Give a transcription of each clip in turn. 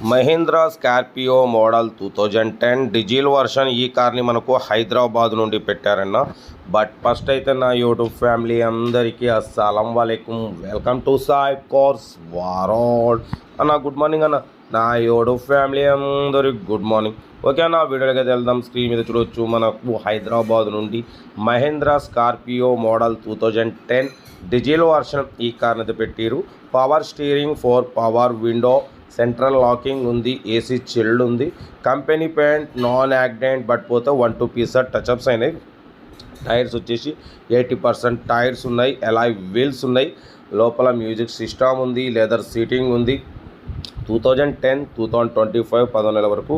Mahindra Scorpio model 2010 diesel version. ఈ కార్ని మనకు హైదరాబాద్ నుండి పెట్టారన్న. బట్ ఫస్ట్ అయితే నా యూట్యూబ్ ఫ్యామిలీ అందరికీ అస్సలం వాలేకుం, welcome to Sai cars world అన్న. గుడ్ మార్నింగ్ అన్న. నా యూట్యూబ్ ఫ్యామిలీ అందరికి గుడ్ మార్నింగ్. ఓకే అన్న, వీడియోకి వెళ్దాం. స్క్రీన్ మీద చూడొచ్చు, మనకు హైదరాబాద్ నుండి Mahindra Scorpio model 2010 diesel version ఈ కార్ని అయితే పెట్టారు. Power steering, 4 power window, central locking ఉంది, ఏసీ చిల్డ్ ఉంది, company paint, non accident. But పోతే 1-2 పీసెస్ టచ్అప్స్ అయినాయి. టైర్స్ వచ్చేసి 80% టైర్స్ ఉన్నాయి, అలాయ్ వీల్స్ ఉన్నాయి. లోపల మ్యూజిక్ సిస్టమ్ ఉంది, లెదర్ సీటింగ్ ఉంది. 2010, 2025 10 నెలల వరకు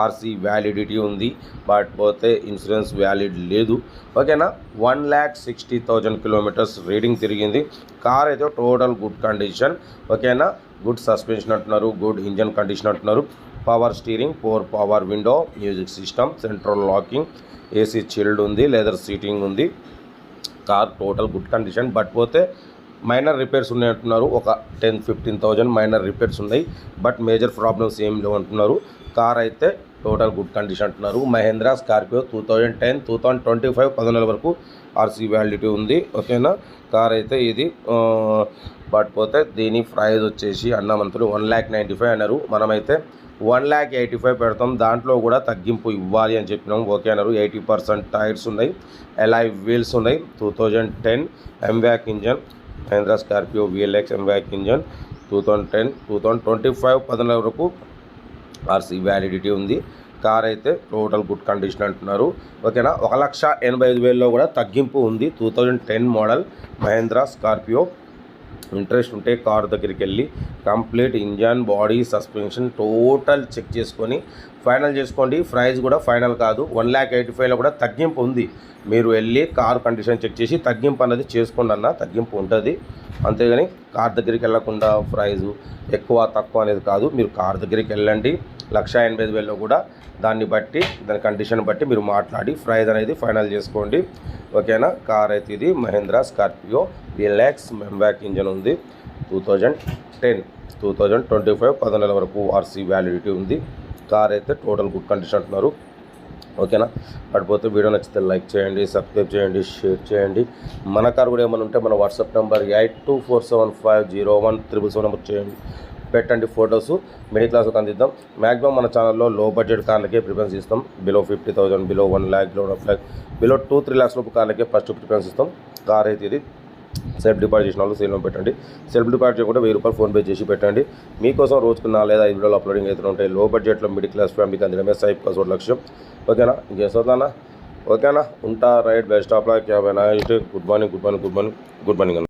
ఆర్సీ వ్యాలిడిటీ ఉంది. బట్ పోతే ఇన్సూరెన్స్ వ్యాలిడ్ లేదు. ఓకేనా. 1,60,000 కిలోమీటర్స్ రీడింగ్ తిరిగింది. కార్ అయితే టోటల్ గుడ్ కండిషన్. ఓకేనా. గుడ్ సస్పెన్షన్ అంటున్నారు, గుడ్ ఇంజన్ కండిషన్ అంటున్నారు. Power steering, 4 power window, music system, central locking, AC chilled ఉంది, లెదర్ సీటింగ్ ఉంది. Car total good condition. But పోతే మైనర్ రిపేర్స్ ఉన్నాయి అంటున్నారు. ఒక 10-15,000 మైనర్ రిపేర్స్ ఉన్నాయి. బట్ మేజర్ ప్రాబ్లమ్స్ ఏం లేవు అంటున్నారు. కార్ అయితే టోటల్ గుడ్ కండిషన్ అంటున్నారు. మహీంద్రా స్కార్పియో 2010, 2025 10 నెలల వరకు ఆర్సీ వ్యాలిడిటీ ఉంది. ఓకేనా. కార్ అయితే ఇది. బట్ పోతే దీని ప్రైస్ వచ్చేసి అన్నమంతులు 1,95,000 అన్నారు. మనమైతే 1,85,000 పెడతాం. దాంట్లో కూడా తగ్గింపు ఇవ్వాలి అని చెప్పినాం. ఓకే అన్నారు. 80% టైర్స్ ఉన్నాయి, అలాయ్ వీల్స్ ఉన్నాయి. 2010 mHawk engine, Mahindra Scorpio VLX mHawk engine. 2010, 2025 10 నెలల వరకు ఆర్సీ వ్యాలిడిటీ ఉంది. కార్ అయితే టోటల్ గుడ్ కండిషన్ అంటున్నారు. ఓకేనా. 1,85,000లో కూడా తగ్గింపు ఉంది. 2010 మోడల్ మహీంద్రా స్కార్పియో. ఇంట్రెస్ట్ ఉంటే కార్ దగ్గరికి వెళ్ళి complete engine, body, suspension total check చేసుకొని ఫైనల్ చేసుకోండి. ప్రైస్ కూడా ఫైనల్ కాదు. 1,85,000లో కూడా తగ్గింపు ఉంది. మీరు వెళ్ళి కార్ కండిషన్ చెక్ చేసి తగ్గింపు అన్నది చేసుకోండి అన్న. తగ్గింపు ఉంటుంది, అంతేగాని కార్ దగ్గరికి వెళ్ళకుండా ప్రైజు ఎక్కువ తక్కువ అనేది కాదు. మీరు కార్ దగ్గరికి వెళ్ళండి. 1,85,000లో కూడా దాన్ని బట్టి, దాని కండిషన్ బట్టి మీరు మాట్లాడి ప్రైజ్ అనేది ఫైనల్ చేసుకోండి. ఓకేనా. కార్ అయితే ఇది Mahindra Scorpio VLX mHawk engine ఉంది. 2010, 2025 10 నెలల వరకు ఆర్సీ వ్యాలిడిటీ ఉంది. కార్ అయితే టోటల్ గుడ్ కండిషన్ అంటున్నారు. ఓకేనా. పడిపోతే వీడియో నచ్చితే లైక్ చేయండి, సబ్స్క్రైబ్ చేయండి, షేర్ చేయండి. మన కార్ కూడా ఏమైనా ఉంటే మన వాట్సాప్ నెంబర్ 8247501777 నెంబర్ చేయండి, పెట్టండి ఫొటోస్. మిడిల్ క్లాస్కి అందిద్దాం. మ్యాక్సిమం మన ఛానల్లో లో బడ్జెట్ కార్లకే ప్రిఫరెన్స్ ఇస్తాం. Below 50,000, below 1 lakh, below 1.5 lakh, below 2-3 lakhs లోపు కార్లకే ఫస్ట్ ప్రిఫరెన్స్ ఇస్తాం. కార్ అయితే ఇది. సెల్ఫ్ డిపాజిట్ చేసిన వాళ్ళు సేల్లో పెట్టండి. సెల్ఫ్ డిపాజిట్ చేయకుండా 1,000 రూపాయలు ఫోన్పే చేసి పెట్టండి. మీకోసం రోజుకు 4 లేదా 5 వీడియోలు అప్లోడింగ్ అయితే ఉంటాయి. లో బడ్జెట్లో మిడిల్ క్లాస్ ఫ్యామిలీకి అందడమే సాయి కార్స్ లక్ష్యం. ఓకేనా. ఇంకేస్తుందన్నా. ఓకేనా. ఉంటా. Right. Best of luck. Have a nice day. Good morning, good morning, good morning, good morning అన్న.